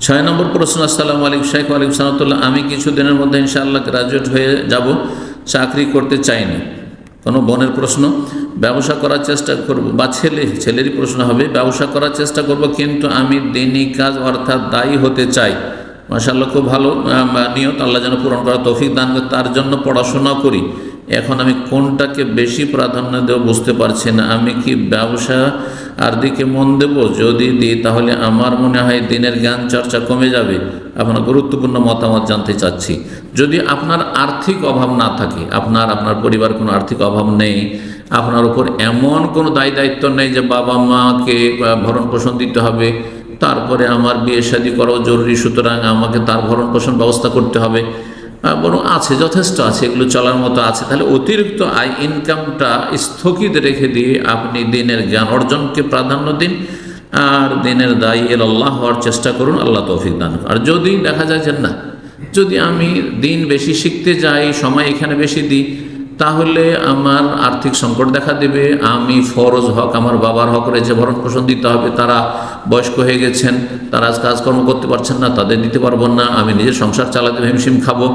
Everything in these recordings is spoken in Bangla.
6 নম্বর প্রশ্ন। আসসালামু আলাইকুম শেখ। ওয়ালাইকুম সালাম। আমি কিছুদিনের মধ্যে ইনশাআল্লাহ গ্রাজুয়েট হয়ে যাব, চাকরি করতে চাই না। কোনো বোনের প্রশ্ন। ব্যবসা করার চেষ্টা করব, বা ছেলেরই প্রশ্ন হবে। ব্যবসা করার চেষ্টা করব, কিন্তু আমি দিনী কাজ অর্থাৎ দায়ী হতে চাই। মাশাআল্লাহ, খুব ভালো নিয়ত, আল্লাহ যেন পূরণ করার তৌফিক দান করে। তার জন্য পড়াশোনা করি। এখন আমি কোনটাকে বেশি প্রাধান্য দেব বুঝতে পারছি না। আমি কি ব্যবসা আর দিকে মন দেব? যদি দিই তাহলে আমার মনে হয় দিনের জ্ঞান চর্চা কমে যাবে। আপনার গুরুত্বপূর্ণ মতামত জানতে চাচ্ছি। যদি আপনার আর্থিক অভাব না থাকে, আপনার পরিবার কোনো আর্থিক অভাব নেই, আপনার উপর এমন কোনো দায়িত্ব নেই যে বাবা মাকে ভরণ পোষণ দিতে হবে, তারপরে আমার বিয়ে শাদী করাও জরুরি, সুতরাং আমাকে তার ভরণ পোষণ ব্যবস্থা করতে হবে, বরং আছে, যথেষ্ট আছে, এগুলো চলার মতো আছে, তাহলে অতিরিক্ত আয় ইনকামটা স্থগিত রেখে দিয়ে আপনি দিনের জ্ঞান অর্জনকে প্রাধান্য দিন আর দিনের দায়ী আল্লাহ হওয়ার চেষ্টা করুন। আল্লাহ তৌফিক দান। আর যদি দেখা যায় যে না, যদি আমি দিন বেশি শিখতে যাই, সময় এখানে বেশি দিই, তাহলে আমার আর্থিক সংকট দেখা দেবে। আমি ফরজ হক, আমার বাবার হক রয়েছে, ভরণ পোষণ দিতে হবে, তারা বয়স্ক হয়ে গেছেন, তারা আজ কাজকর্ম করতে পারছেন না, তাদের দিতে পারবো না, আমি নিজের সংসার চালাতে হিমশিম খাবো,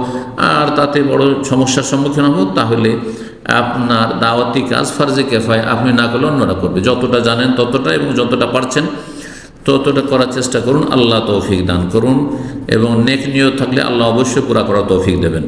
আর তাতে বড় সমস্যার সম্মুখীন হব। তাহলে আপনার দাওয়াতি কাজ ফার্জে কেফায়, আপনি না করলে অন্যরা করবে। যতটা জানেন ততটা, এবং যতটা পারছেন ততটা করার চেষ্টা করুন। আল্লাহ তৌফিক দান করুন, এবং নেক নিয়ত থাকলে আল্লাহ অবশ্যই পুরা করার তৌফিক দেবেন।